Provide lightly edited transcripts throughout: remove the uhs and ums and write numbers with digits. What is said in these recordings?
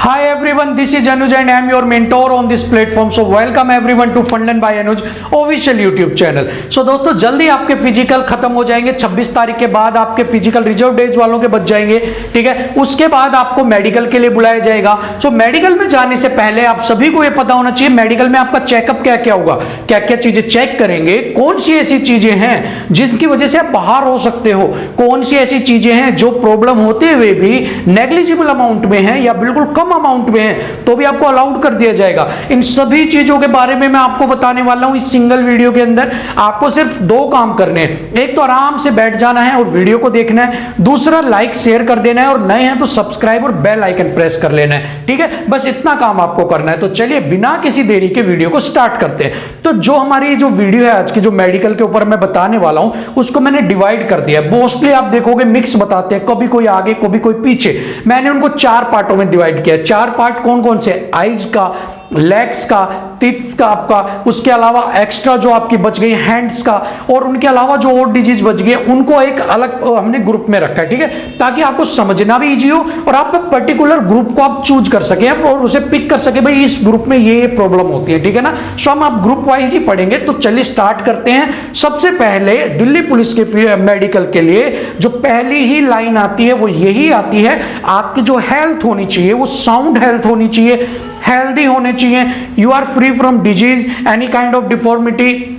Hi everyone, this is Anuj and I am your mentor on this platform. So welcome everyone to Fundlearn by Anuj official YouTube channel. So दोस्तों जल्दी आपके physical खत्म हो जाएंगे, 26 तारीख के बाद आपके फिजिकल रिजर्व डेज वालों के बच जाएंगे, ठीक है। उसके बाद आपको मेडिकल के लिए बुलाया जाएगा। सो मेडिकल में जाने से पहले आप सभी को यह पता होना चाहिए मेडिकल में आपका चेकअप क्या क्या होगा, क्या क्या चीजें चेक करेंगे, कौन सी ऐसी चीजें हैं जिनकी वजह से आप बाहर हो सकते हो, कौन सी ऐसी चीजें हैं जो प्रॉब्लम होते हुए भी नेग्लिजिबल अमाउंट में है या बिल्कुल कम अमाउंट में है तो भी आपको अलाउड कर दिया जाएगा। इन सभी चीजों के बारे में मैं आपको बताने वाला हूं इस सिंगल वीडियो के अंदर। आपको सिर्फ दो काम करने हैं, एक तो आराम से बैठ जाना है और वीडियो को देखना है, दूसरा लाइक शेयर कर देना है और नए हैं तो सब्सक्राइब और बेल आइकन प्रेस कर लेना है, ठीक है। बस इतना काम आपको करना है। तो चलिए बिना किसी देरी के वीडियो को स्टार्ट करते हैं। तो जो हमारी जो वीडियो है आज की, जो मेडिकल के ऊपर मैं बताने वाला हूं, उसको मैंने डिवाइड कर दिया है। मोस्टली आप देखोगे मिक्स बताते हैं, कभी कोई आगे कभी कोई पीछे। मैंने उनको 4 पार्टों में डिवाइड किया। 4 पार्ट कौन कौन से? आइज का, लेग्स का, टिप्स का आपका, उसके अलावा एक्स्ट्रा जो आपकी बच गई हैंड्स का, और उनके अलावा जो और डिजीज बच गई उनको एक अलग हमने ग्रुप में रखा है, ठीक है, ताकि आपको समझना भी इजी हो और आप पर्टिकुलर ग्रुप को आप चूज कर सके और उसे पिक कर सके, भाई इस ग्रुप में ये प्रॉब्लम होती है, ठीक है ना। सो हम आप ग्रुप वाइज ही पढ़ेंगे। तो चलिए स्टार्ट करते हैं। सबसे पहले दिल्ली पुलिस के मेडिकल के लिए जो पहली ही लाइन आती है वो यही आती है, आपकी जो हेल्थ होनी चाहिए वो साउंड हेल्थ होनी चाहिए, हेल्दी होने चाहिए। You are free from disease, any kind of deformity.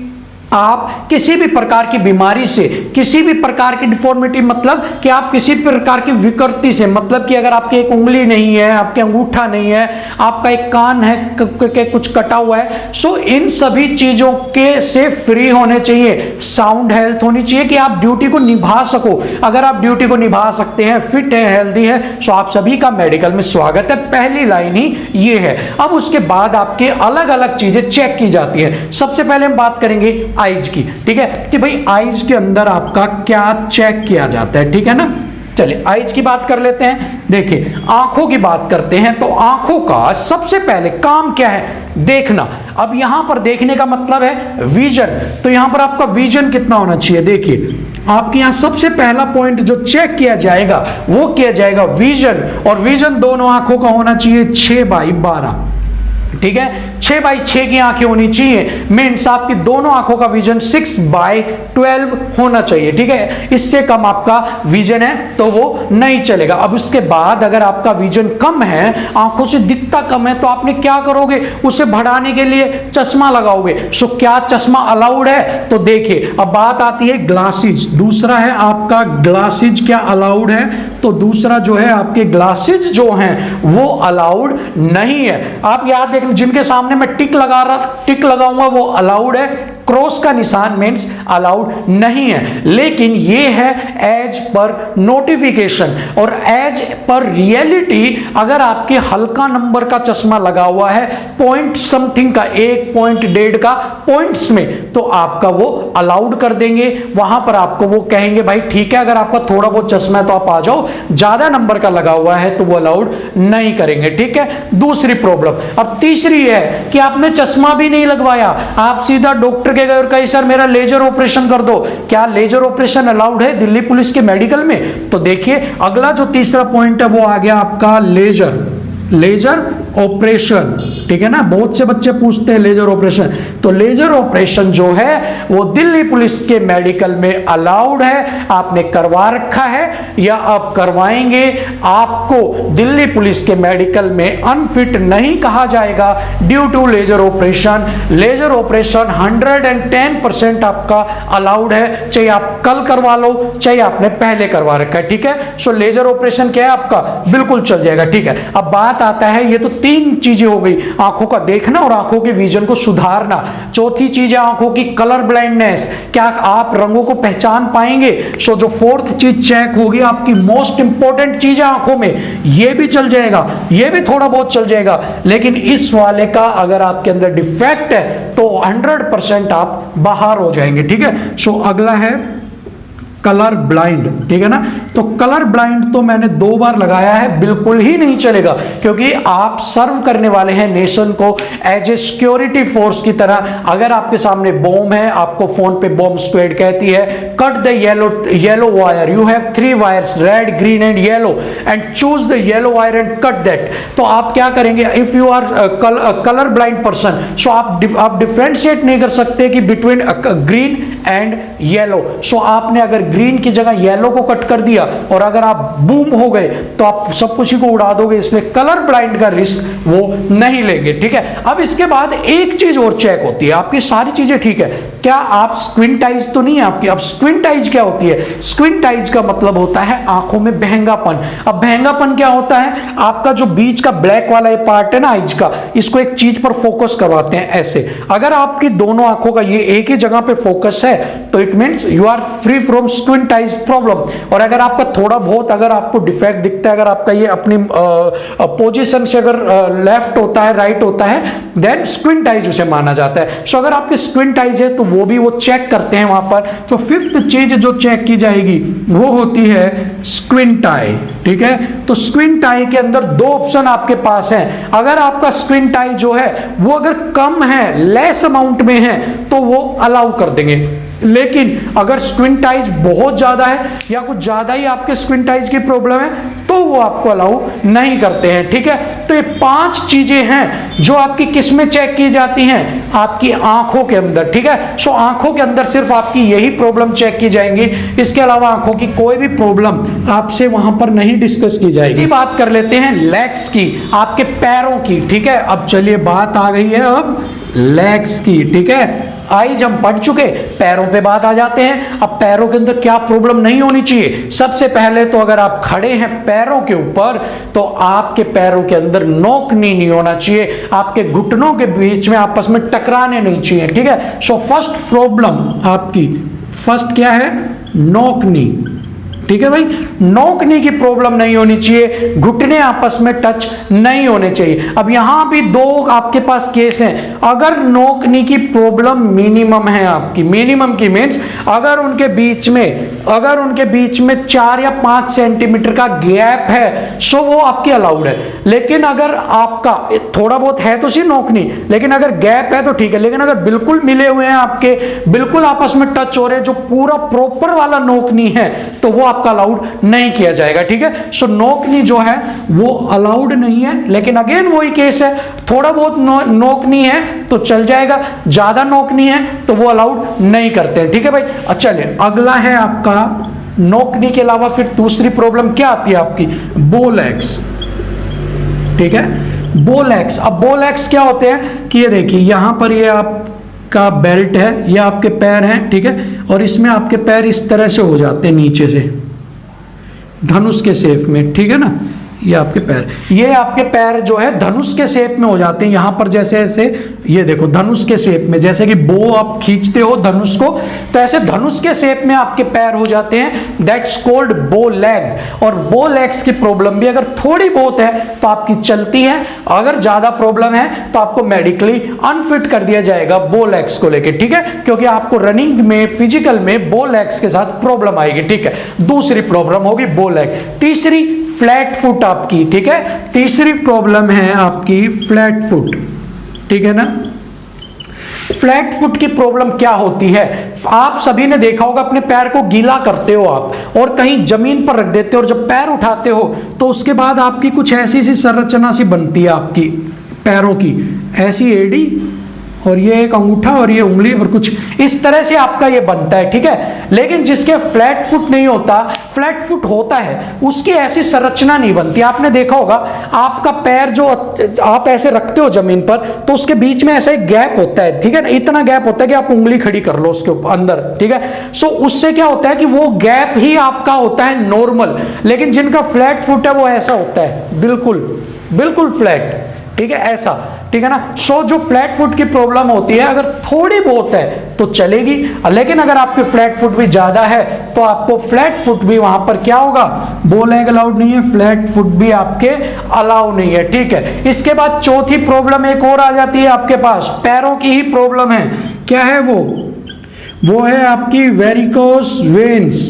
आप किसी भी प्रकार की बीमारी से, किसी भी प्रकार की डिफॉर्मिटी मतलब कि आप किसी प्रकार की विकृति से, मतलब कि अगर आपकी एक उंगली नहीं है, आपके अंगूठा नहीं है, आपका एक कान है कुछ कटा हुआ है, सो इन सभी चीजों के से फ्री होने चाहिए। साउंड हेल्थ होनी चाहिए कि आप ड्यूटी को निभा सको। अगर आप ड्यूटी को निभा सकते हैं, फिट है, हेल्दी है, सो आप सभी का मेडिकल में स्वागत है। पहली लाइन ही ये है। अब उसके बाद आपके अलग अलग चीजें चेक की जाती है। सबसे पहले हम बात करेंगे आइज की, ठीक है, कि भाई आइज के अंदर आपका क्या चेक किया जाता है, ठीक है ना। चलिए आइज की बात कर लेते हैं। देखिए आंखों की बात करते हैं तो आंखों का सबसे पहले काम क्या है? देखना। अब यहां पर देखने का मतलब है विजन। तो यहां पर आपका विजन कितना होना चाहिए? देखिए आपके यहां सबसे पहला पॉइंट जो चेक किया जाएगा वो किया जाएगा विजन, और विजन दोनों आंखों का होना चाहिए 6/12, ठीक है। 6/6 की आंखें होनी चाहिए। मीन्स आपकी दोनों आंखों का विजन 6/12 होना चाहिए, ठीक है। इससे कम आपका विजन है तो वो नहीं चलेगा। अब उसके बाद अगर आपका विजन कम है, आंखों से दिखता कम है, तो आपने क्या करोगे? उसे बढ़ाने के लिए चश्मा लगाओगे। सो क्या चश्मा अलाउड है? तो देखिए अब बात आती है ग्लासेज। दूसरा है आपका ग्लासेज क्या अलाउड है? तो दूसरा जो है आपके ग्लासेज जो हैं वो अलाउड नहीं है। आप याद देखें, जिनके सामने मैं टिक लगाऊंगा वो अलाउड है, क्रॉस का निशान मींस अलाउड नहीं है। लेकिन ये है एज पर नोटिफिकेशन और एज पर रियलिटी। अगर आपके हल्का नंबर का चश्मा लगा हुआ है, पॉइंट समथिंग का, 1.1 का पॉइंट्स में, तो आपका वो अलाउड कर देंगे। वहां पर आपको वो कहेंगे भाई ठीक है, अगर आपका थोड़ा बहुत चश्मा है तो आप आ जाओ, ज्यादा नंबर का लगा हुआ है तो वो अलाउड नहीं करेंगे, ठीक है। दूसरी प्रॉब्लम। अब तीसरी है कि आपने चश्मा भी नहीं लगवाया, आप सीधा डॉक्टर के गए और कही सर मेरा लेजर ऑपरेशन कर दो। क्या लेजर ऑपरेशन अलाउड है दिल्ली पुलिस के मेडिकल में? तो देखिए अगला जो तीसरा पॉइंट है वो आ गया आपका लेजर ऑपरेशन, ठीक है ना। बहुत से बच्चे पूछते हैं लेजर ऑपरेशन, तो लेजर ऑपरेशन जो है वो दिल्ली पुलिस के मेडिकल में अलाउड है। आपने करवा रखा है या आप करवाएंगे, आपको दिल्ली पुलिस के मेडिकल में अनफिट नहीं कहा जाएगा due to laser operation. Laser operation 110% आपका अलाउड है, चाहे आप कल करवा लो चाहे आपने पहले करवा रखा है, ठीक है। सो लेजर ऑपरेशन क्या है आपका? बिल्कुल चल जाएगा, ठीक है। अब बात आता है, ये तो 3 चीजें हो गई, आंखों का देखना और आंखों के विजन को सुधारना। चौथी चीज है आंखों की कलर ब्लाइंडनेस, क्या आप रंगों को पहचान पाएंगे? सो जो 4th चीज चेक होगी आपकी मोस्ट इंपॉर्टेंट चीज है आंखों में, ये भी चल जाएगा, ये भी थोड़ा बहुत चल जाएगा। लेकिन इस वाले का अगर आपके अंदर डिफेक्ट है तो 100% आप बाहर हो जाएंगे, ठीक है। सो अगला है कलर ब्लाइंड, ठीक है ना। तो कलर ब्लाइंड तो मैंने 2 बार लगाया है, बिल्कुल ही नहीं चलेगा, क्योंकि आप सर्व करने वाले हैं नेशन को एज ए सिक्योरिटी फोर्स की तरह। अगर आपके सामने बॉम्ब है, आपको फोन पे बॉम्ब स्क्वाड कहती है cut the yellow wire, you have 3 wires red green and yellow and choose the yellow wire and cut that. तो आप क्या करेंगे, if you are colour blind person, so आप डिफरेंशिएट नहीं कर सकते कि between green and yellow. So आपने अगर ग्रीन की जगह येलो को कट कर दिया और अगर आप बूम हो गए तो आप सब कुछ ही को उड़ा दोगे, इसमें कलर ब्लाइंड का रिस्क वो नहीं लेंगे, ठीक है। अब इसके बाद एक चीज और चेक होती है, आपकी सारी चीजें ठीक है, क्या आप स्क्विंट आइज तो नहीं है आपकी। अब स्क्विंट आइज क्या होती है, स्क्विंट आइज का मतलब होता है आंखों में बहंगापन। अब बहंगापन क्या होता है, आपका जो बीच का ब्लैक वाला ये पार्ट है ना आइज का, इसको एक चीज पर फोकस करवाते हैं ऐसे। अगर आपकी दोनों आंखों का ये एक ही जगह पे फोकस है तो it means you are free from squint eyes problem. और अगर आपका थोड़ा बहुत अगर आपको डिफेक्ट दिखता है, अगर आपका ये अपनी पोजीशन से अगर लेफ्ट होता है राइट होता है, देन स्क्विंट आइज उसे माना जाता है। सो अगर आपके स्क्विंट आइज है तो वो भी वो चेक करते हैं वहां पर। तो 5th चीज जो चेक की जाएगी वो होती है स्क्विंट आई, ठीक है। तो स्क्विंट आई के अंदर 2 ऑप्शन आपके पास है। अगर आपका स्क्विंट आई जो है वो अगर कम है, लेस अमाउंट में है, तो वो अलाउ कर देंगे। लेकिन अगर स्क्विंट आइज बहुत ज्यादा है या कुछ ज्यादा ही आपके स्क्विंट आइज की प्रॉब्लम है तो वो आपको अलाउ नहीं करते हैं, ठीक है। तो ये 5 चीजें हैं जो आपकी किस में चेक की जाती हैं, आपकी आंखों के अंदर, ठीक है। सो आंखों के अंदर सिर्फ आपकी यही प्रॉब्लम चेक की जाएंगी, इसके अलावा आंखों की कोई भी प्रॉब्लम आपसे वहां पर नहीं डिस्कस की जाएगी। बात कर लेते हैं लेग्स की, आपके पैरों की, ठीक है। अब चलिए बात आ गई है अब लेग्स की, ठीक है। आइज हम पढ़ चुके, पैरों पे बात आ जाते हैं। अब पैरों के अंदर क्या प्रॉब्लम नहीं होनी चाहिए, सबसे पहले तो अगर आप खड़े हैं पैरों के ऊपर तो आपके पैरों के अंदर नोकनी नहीं होना चाहिए, आपके घुटनों के बीच में आपस में टकराने नहीं चाहिए, ठीक है। सो फर्स्ट प्रॉब्लम आपकी फर्स्ट क्या है, नोकनी, ठीक है भाई। नोकनी की प्रॉब्लम नहीं होनी चाहिए, घुटने आपस में टच नहीं होने चाहिए। अब यहां भी 2 आपके पास केस हैं। अगर नोकनी की प्रॉब्लम मिनिमम है आपकी, मिनिमम की मीन्स अगर उनके बीच में 4 या 5 सेंटीमीटर का गैप है सो वो आपकी अलाउड है। लेकिन अगर आपका थोड़ा बहुत है तो सी नोकनी, लेकिन अगर गैप है तो ठीक है। लेकिन अगर बिल्कुल मिले हुए हैं आपके, बिल्कुल आपस में टच हो रहे हैं, जो पूरा प्रॉपर वाला नोकनी है, तो वो आपका अलाउड नहीं किया जाएगा, ठीक है। सो नोकनी जो है वो अलाउड नहीं है। लेकिन अगेन वही केस है, थोड़ा बहुत नोकनी है तो चल जाएगा, ज्यादा नोकनी है तो वो अलाउड नहीं करते हैं, ठीक है भाई। अच्छा चलिए अगला है आपका नोकनी के अलावा फिर दूसरी प्रॉब्लम क्या आती है आपकी, बोलेक्स, ठीक है। बोलेक्स, अब बोलेक्स क्या होते हैं कि ये देखिए यहां पर ये आपका बेल्ट है, ये आपके पैर हैं, ठीक है। और इसमें आपके पैर इस तरह से हो जाते हैं नीचे से धनुष के शेप में, ठीक है ना। ये आपके पैर जो है धनुष के शेप में हो जाते हैं, यहां पर जैसे ऐसे ये देखो धनुष के शेप में, जैसे कि बो आप खींचते हो धनुष को, तो ऐसे धनुष के शेप में आपके पैर हो जाते हैं, दैट्स कॉल्ड बो लेग। और बो लेग्स की प्रॉब्लम भी अगर थोड़ी बहुत है तो आपकी चलती है, अगर ज्यादा प्रॉब्लम है तो आपको मेडिकली अनफिट कर दिया जाएगा बो लेग्स को लेके, ठीक है। क्योंकि आपको रनिंग में फिजिकल में बो लेग्स के साथ प्रॉब्लम आएगी, ठीक है। दूसरी प्रॉब्लम होगी बो लेग। तीसरी फ्लैट फुट आपकी, ठीक है। तीसरी प्रॉब्लम है आपकी फ्लैट फुट, ठीक है ना। फ्लैट फुट की प्रॉब्लम क्या होती है, आप सभी ने देखा होगा अपने पैर को गीला करते हो आप और कहीं जमीन पर रख देते हो, और जब पैर उठाते हो तो उसके बाद आपकी कुछ ऐसी सी संरचना सी बनती है आपकी पैरों की, ऐसी एड़ी और ये एक अंगूठा और ये उंगली और कुछ इस तरह से आपका ये बनता है, ठीक है। लेकिन जिसके फ्लैट फुट नहीं होता, फ्लैट फुट होता है, उसकी ऐसी संरचना नहीं बनती। आपने देखा होगा आपका पैर जो आप ऐसे रखते हो जमीन पर तो उसके बीच में ऐसा एक गैप होता है, ठीक है ना। इतना गैप होता है कि आप उंगली खड़ी कर लो उसके अंदर, ठीक है। सो उससे क्या होता है कि वो गैप ही आपका होता है नॉर्मल, लेकिन जिनका फ्लैट फुट है वो ऐसा होता है बिल्कुल फ्लैट, ठीक है, ऐसा, ठीक है ना। सो जो फ्लैट फुट की प्रॉब्लम होती है अगर थोड़ी बहुत है तो चलेगी, लेकिन अगर आपके फ्लैट फुट भी ज्यादा है तो आपको फ्लैट फुट भी वहां पर क्या होगा, बो लेग अलाउड नहीं है, फ्लैट फुट भी आपके अलाउ नहीं है, ठीक है। इसके बाद चौथी प्रॉब्लम एक और आ जाती है आपके पास, पैरों की ही प्रॉब्लम है। क्या है वो है आपकी वेरिकोस वेन्स,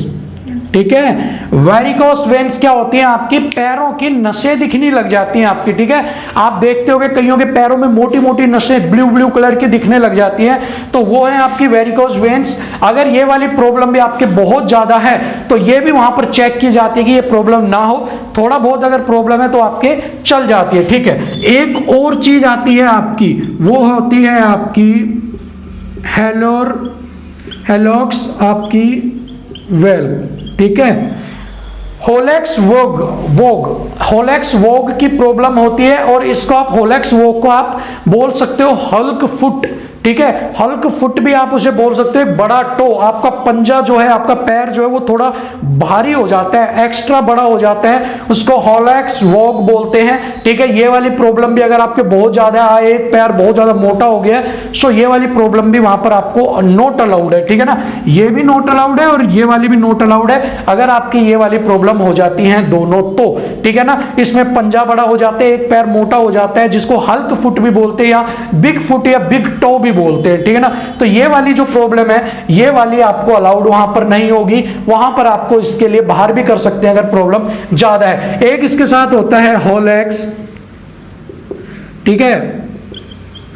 ठीक है। वेरिकोस वेन्स क्या होती हैं, आपकी पैरों की नसें दिखने लग जाती हैं आपकी, ठीक है। आप देखते होंगे कईयों के पैरों में मोटी मोटी नसें ब्लू ब्लू कलर की दिखने लग जाती हैं, तो वो है आपकी वेरिकोस वेन्स। अगर ये वाली प्रॉब्लम भी आपके बहुत ज्यादा है तो ये भी वहां पर चेक की जाती है कि ये प्रॉब्लम ना हो, थोड़ा बहुत अगर प्रॉब्लम है तो आपके चल जाती है, ठीक है। एक और चीज आती है आपकी, वो होती है आपकी हेलोक्स आपकी वेल्व, ठीक है। होलेक्स वोग की प्रॉब्लम होती है और इसको आप होलेक्स वोग को आप बोल सकते हो हल्क फुट, ठीक है। हल्क फुट भी आप उसे बोल सकते हो, बड़ा टो, आपका पंजा जो है, आपका पैर जो है वो थोड़ा भारी हो जाता है, एक्स्ट्रा बड़ा हो जाता है, उसको होलेक्स वोग बोलते हैं, ठीक है। ये वाली प्रॉब्लम भी अगर आपके बहुत ज्यादा आए, एक पैर बहुत ज्यादा मोटा हो गया, सो ये वाली प्रॉब्लम भी वहां पर आपको नॉट अलाउड है, ठीक है ना। ये भी नॉट अलाउड है और ये वाली भी नॉट अलाउड है अगर आपकी ये वाली प्रॉब्लम हो जाती है दोनों तो, ठीक है ना। इसमें पंजा बड़ा हो जाता है, एक पैर मोटा हो जाता है, जिसको हल्क फुट भी बोलते हैं या बिग फुट या बिग टो भी बोलते हैं, ठीक है ना। तो ये वाली जो प्रॉब्लम है, ये वाली आपको अलाउड वहां पर नहीं होगी, वहां पर आपको इसके लिए बाहर भी कर सकते हैं अगर प्रॉब्लम ज्यादा है। एक इसके साथ होता है होलेक्स, ठीक है,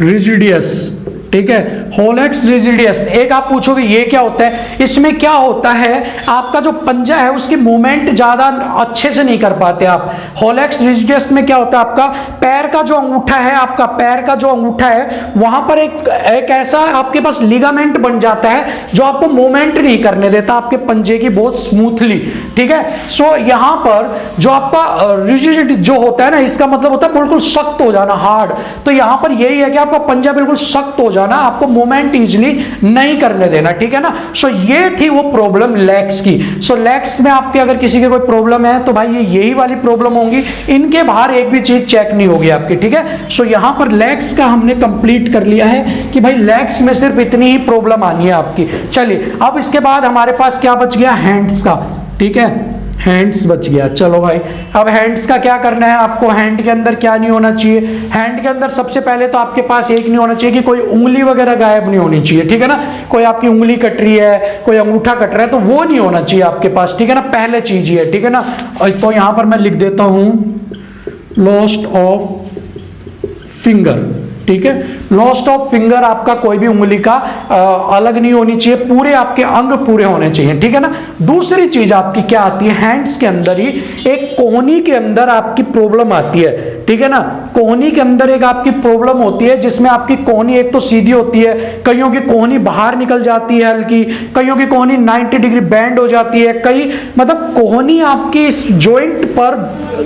रिजिडियस, ठीक है, होलेक्स रिजिडियस। एक आप पूछोगे ये क्या होता है, इसमें क्या होता है, आपका जो पंजा है उसकी मूवमेंट ज्यादा अच्छे से नहीं कर पाते आप। होलेक्स रिजिडियस में क्या होता है, आपका पैर का जो अंगूठा है, आपका पैर का जो अंगूठा है वहां पर एक ऐसा आपके पास लिगामेंट बन जाता है जो आपको मूवमेंट नहीं करने देता आपके पंजे की बहुत स्मूथली, ठीक है। सो यहां पर जो आपका रिजिडिटी जो होता है ना, इसका मतलब होता है बिल्कुल सख्त हो जाना, हार्ड। तो यहां पर यही है कि आपका पंजा बिल्कुल सख्त हो जाना, आपको मूवमेंट इजीली नहीं करने देना, ठीक है ना। सो ये थी वो प्रॉब्लम लेग्स की। सो लेग्स में आपके अगर किसी के कोई प्रॉब्लम है तो भाई ये यही वाली प्रॉब्लम होगी, इनके बाहर एक भी चीज चेक नहीं होगी आपकी, ठीक है। सो यहां पर लेग्स का हमने कंप्लीट कर लिया है कि भाई लेग्स में सिर्फ इतनी ही प्रॉब्लम आनी है आपकी। चलिए अब इसके बाद हमारे पास क्या बच गया, हैंड्स का, ठीक है, हैंड्स बच गया। चलो भाई अब हैंड्स का क्या करना है आपको, हैंड के अंदर क्या नहीं होना चाहिए, हैंड के अंदर सबसे पहले तो आपके पास एक नहीं होना चाहिए कि कोई उंगली वगैरह गायब नहीं होनी चाहिए, ठीक है ना। कोई आपकी उंगली कट रही है, कोई अंगूठा कट रहा है, तो वो नहीं होना चाहिए आपके पास, ठीक है ना, पहले चीज ही है, ठीक है ना। तो यहां पर मैं लिख देता हूं लॉस्ट ऑफ फिंगर, ठीक है। लॉस्ट ऑफ फिंगर आपका कोई भी उंगली का अलग नहीं होनी चाहिए, पूरे आपके अंग पूरे होने चाहिए, ठीक है ना। दूसरी चीज आपकी क्या आती है, हैंड्स के अंदर ही एक कोहनी के अंदर आपकी प्रॉब्लम आती है, ठीक है ना। कोहनी के अंदर एक आपकी प्रॉब्लम होती है जिसमें आपकी कोहनी एक तो सीधी होती है, कईयों की कोहनी बाहर निकल जाती है हल्की, कईयों की कोहनी 90 डिग्री बैंड हो जाती है, कई मतलब कोहनी आपकी इस जॉइंट पर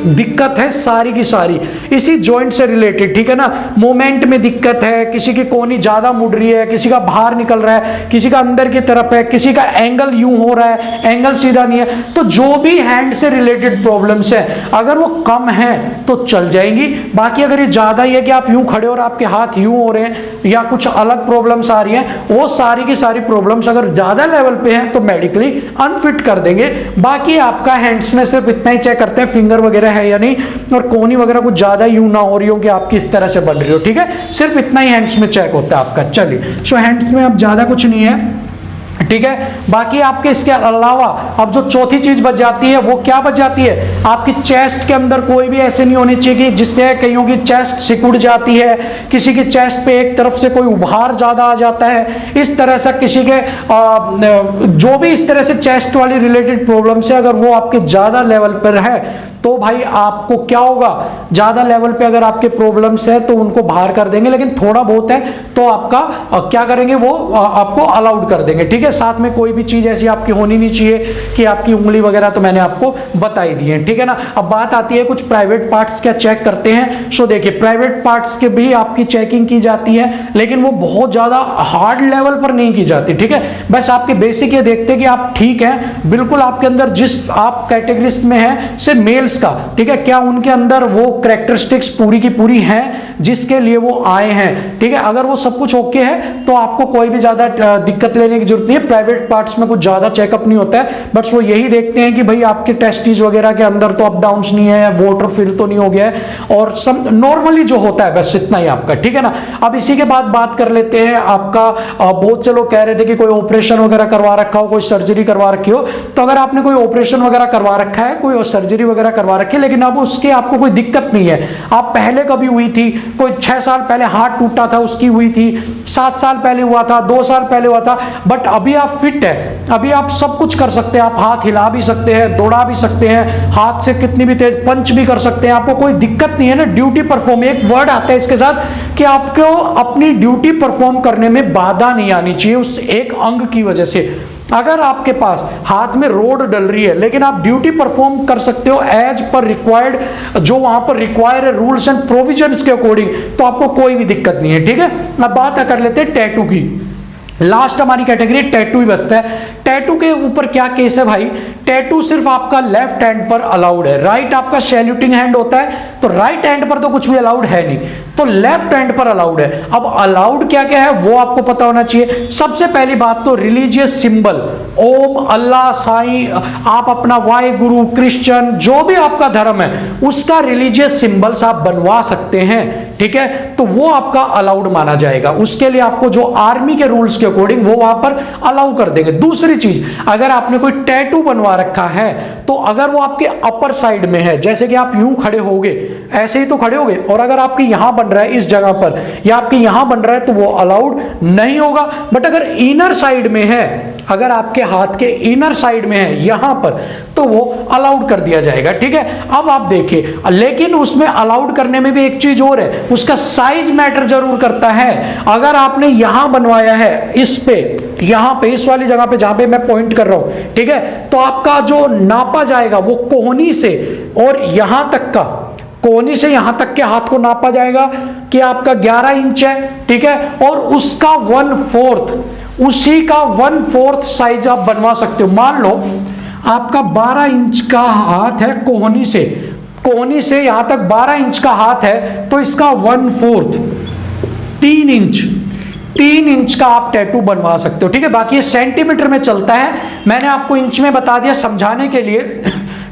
दिक्कत है सारी की सारी इसी जॉइंट से रिलेटेड, ठीक है ना। मूवमेंट में दिक्कत है, किसी की कोहनी ज्यादा मुड़ रही है, किसी का बाहर निकल रहा है, किसी का अंदर की तरफ है, किसी का एंगल यूं हो रहा है, एंगल सीधा नहीं है। तो जो भी हैंड से रिलेटेड प्रॉब्लम्स है अगर वो कम है तो चल जाएंगी, बाकी अगर ये ज्यादा ही है कि आप यूं खड़े और आपके हाथ यूं हो रहे हैं या कुछ अलग प्रॉब्लम्स आ रही हैं, वो सारी की सारी प्रॉब्लम्स अगर ज्यादा लेवल पे हैं तो मेडिकली अनफिट कर देंगे। बाकी आपका हैंड्स में सिर्फ इतना ही चेक करते हैं फिंगर वगैरह है या नहीं, और कोहनी वगैरह कुछ ज्यादा यूं ना हो रही हो कि आपकी इस तरह से बढ़ रही हो, ठीक है। सिर्फ इतना ही हैंड्स में चेक होता है आपका। चलिए सो हैंड्स में अब ज्यादा कुछ नहीं है, ठीक है। बाकी आपके इसके अलावा अब जो चौथी चीज बच जाती है वो क्या बच जाती है, आपकी चेस्ट के अंदर कोई भी ऐसे नहीं होनी चाहिए कि जिससे कईयों की चेस्ट सिकुड़ जाती है, किसी की चेस्ट पे एक तरफ से कोई उभार ज्यादा आ जाता है, इस तरह से किसी के जो भी इस तरह से चेस्ट वाली रिलेटेड प्रॉब्लम से अगर वो आपके ज्यादा लेवल पर है तो भाई आपको क्या होगा, ज्यादा लेवल पे अगर आपके प्रॉब्लम्स है तो उनको बाहर कर देंगे, लेकिन थोड़ा बहुत है तो आपका क्या करेंगे वो आपको अलाउड कर देंगे, ठीक है। साथ में कोई भी चीज ऐसी आपकी होनी नहीं चाहिए कि आपकी उंगली वगैरह तो मैंने आपको बताई दी है, ठीक है ना। अब बात आती है कुछ प्राइवेट पार्ट्स क्या चेक करते हैं। सो देखिए प्राइवेट पार्ट्स के भी आपकी चेकिंग की जाती है, लेकिन वो बहुत ज्यादा हार्ड लेवल पर नहीं की जाती, ठीक है। बस आपके बेसिक ये देखते हैं कि आप ठीक है, बिल्कुल आपके अंदर जिस आप कैटेगरी में है सिर्फ मेल कैरेक्टर्स का, ठीक है, क्या उनके अंदर वो कैरेक्टरिस्टिक्स पूरी की पूरी हैं जिसके लिए वो आए हैं, ठीक है। अगर वो सब कुछ ओके है तो आपको कोई भी ज्यादा दिक्कत लेने की जरूरत नहीं है। प्राइवेट पार्ट्स में कुछ ज्यादा चेकअप नहीं होता है, बट वो यही देखते हैं कि भाई आपके टेस्टिस वगैरह के अंदर तो अप डाउन नहीं है, वाटर फिल तो नहीं हो गया है, और सब नॉर्मली जो होता है, बस इतना ही आपका, ठीक है ना। अब इसी के बाद बात कर लेते हैं आपका, बहुत से लोग कह रहे थे कि कोई ऑपरेशन वगैरह करवा रखा हो, कोई सर्जरी करवा रखी हो। तो अगर आपने कोई ऑपरेशन वगैरह करवा रखा है, कोई सर्जरी वगैरह करवा रखी है, लेकिन अब उसके आपको कोई दिक्कत नहीं है, आप पहले कभी हुई थी, कोई 6 साल पहले हाथ टूटा था उसकी हुई थी, 7 साल पहले हुआ था, 2 साल पहले हुआ था, बट अभी आप फिट है, अभी आप सब कुछ कर सकते हैं, आप हाथ हिला भी सकते हैं, दौड़ा भी सकते हैं, हाथ से कितनी भी तेज पंच भी कर सकते हैं, आपको कोई दिक्कत नहीं है ना। ड्यूटी परफॉर्म, एक वर्ड आता है इसके साथ कि आपको अपनी ड्यूटी परफॉर्म करने में बाधा नहीं आनी चाहिए उस एक अंग की वजह से। अगर आपके पास हाथ में रोड डल रही है लेकिन आप ड्यूटी परफॉर्म कर सकते हो एज पर रिक्वायर्ड, जो वहां पर रिक्वायर है रूल्स एंड प्रोविजंस के अकॉर्डिंग, तो आपको कोई भी दिक्कत नहीं है, ठीक है। अब बात कर लेते हैं टैटू की। लास्ट हमारी कैटेगरी टैटू ही बचता है। टैटू के ऊपर क्या केस है भाई, टैटू सिर्फ आपका लेफ्ट हैंड पर अलाउड है, राइट आपका सैल्यूटिंग हैंड होता है, तो राइट हैंड पर तो कुछ भी अलाउड है नहीं, तो लेफ्ट हैंड पर अलाउड है। अब अलाउड क्या क्या है वो आपको पता होना चाहिए। सबसे पहली बात तो रिलीजियस सिंबल, ओम, अल्लाह, साईं, आप अपना वाहे गुरु, क्रिश्चियन, जो भी आपका धर्म है उसका रिलीजियस सिंबल्स आप बनवा सकते हैं, ठीक है, तो वो आपका अलाउड माना जाएगा। उसके लिए आपको जो आर्मी के रूल्स के अकॉर्डिंग वो वहां पर अलाउ कर देंगे। दूसरी चीज, अगर आपने कोई टैटू बनवा रखा है तो अगर वो आपके अपर साइड में है, जैसे कि आप यूं खड़े होगे, ऐसे ही तो खड़े होगे, और अगर आपके यहां बन रहा है इस जगह पर या आपके यहां बन रहा है तो वो अलाउड नहीं होगा। बट अगर इनर साइड में है, अगर आपके हाथ के इनर साइड में है यहां पर, तो वो अलाउड कर दिया जाएगा, ठीक है। अब आप देखिए, लेकिन उसमें अलाउड करने में भी एक चीज और है, उसका साइज मैटर जरूर करता है। अगर आपने यहां बनवाया है इस पे, यहां पे इस वाली जगह पे जहां पे मैं पॉइंट कर रहा हूं, ठीक है, तो आपका जो नापा जाएगा वो कोहनी से और यहां तक का, कोहनी से यहां तक के हाथ को नापा जाएगा कि आपका 11 इंच है, ठीक है, और उसका 1/4, उसी का 1/4 साइज आप बनवा सकते हो। मान लो आपका 12 इंच का हाथ है, कोहनी से यहां तक 12 इंच का हाथ है, तो इसका 1/4 3 इंच का आप टैटू बनवा सकते हो, ठीक है। बाकी ये सेंटीमीटर में चलता है, मैंने आपको इंच में बता दिया समझाने के लिए,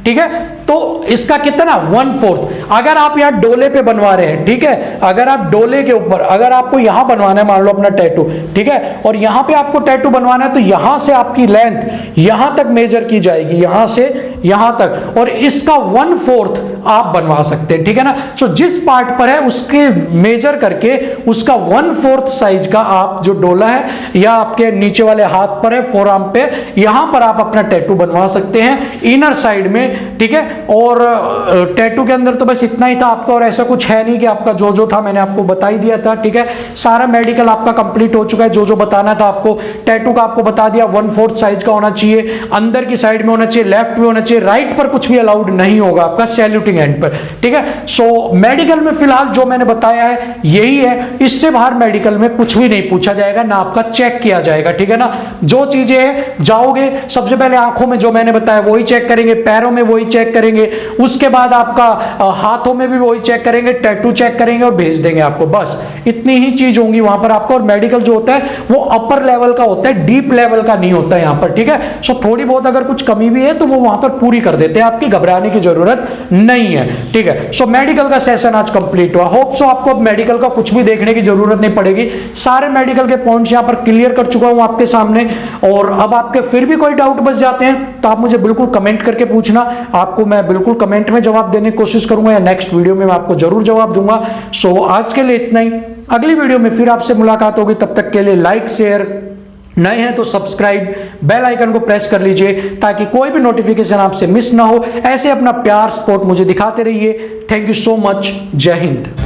ठीक है। तो इसका कितना 1/4। अगर आप यहाँ डोले पे बनवा रहे हैं, ठीक है, अगर आप डोले के ऊपर, अगर आपको यहां बनवाना है मान लो अपना टैटू, ठीक है, और यहां पे आपको टैटू बनवाना है, तो यहां से आपकी लेंथ यहां तक मेजर की जाएगी, यहां से यहां तक, और इसका 1/4 आप बनवा सकते हैं, ठीक है ना। सो जिस पार्ट पर है उसके मेजर करके उसका 1/4 साइज का आप जो डोला है या आपके नीचे वाले हाथ पर है, फोरआर्म पे, यहां पर आप अपना टैटू बनवा सकते हैं इनर साइड में, ठीक है। और टैटू के अंदर तो बस इतना ही था आपका, और ऐसा कुछ है नहीं कि आपका जो था मैंने आपको बता ही दिया था, ठीक है। सारा मेडिकल आपका कंप्लीट हो चुका है, जो बताना था आपको टैटू का आपको बता दिया। 1/4 साइज का होना चाहिए, अंदर की साइड में होना चाहिए, लेफ्ट में होना चाहिए, राइट पर कुछ भी अलाउड नहीं होगा आपका सैल्यूटिंग हैंड पर, ठीक है। सो मेडिकल में फिलहाल जो मैंने बताया है यही है, इससे बाहर मेडिकल में कुछ भी नहीं पूछा जाएगा, ना आपका चेक किया जाएगा, ठीक है ना। जो चीजें जाओगे सबसे पहले आंखों में जो मैंने बताया वही चेक करेंगे, पैरों में वही चेक करेंगे, उसके बाद आपका हाथों में भी वही चेक करेंगे, टैटू चेक करेंगे और भेज देंगे आपको, बस इतनी ही चीज होंगी वहां पर आपको। और मेडिकल जो होता है वो अपर लेवल का होता है, डीप लेवल का नहीं होता है यहां पर, ठीक है। सो थोड़ी बहुत अगर कुछ कमी भी है तो वो वहां पर पूरी कर देते हैं, आपकी घबराने की जरूरत नहीं है, ठीक है। सो मेडिकल का सेशन आज कंप्लीट हुआ। होप सो आपको अब मेडिकल का कुछ भी देखने की जरूरत नहीं पड़ेगी, सारे मेडिकल के पॉइंट्स यहां पर क्लियर कर चुका हूं आपके सामने। और अब आपके फिर भी कोई डाउट बच जाते हैं तो आप मुझे बिल्कुल कमेंट करके पूछना, आपको मैं बिल्कुल कमेंट में जवाब देने की कोशिश करूंगा, या नेक्स्ट वीडियो में मैं आपको जरूर जवाब दूंगा। सो आज के लिए इतना ही, अगली वीडियो में फिर आपसे मुलाकात होगी, तब तक के लिए लाइक शेयर, नए हैं तो सब्सक्राइब, बेल आइकन को प्रेस कर लीजिए ताकि कोई भी नोटिफिकेशन आपसे मिस ना हो। ऐसे अपना प्यार सपोर्ट मुझे दिखाते रहिए। Thank you so much. जय हिंद।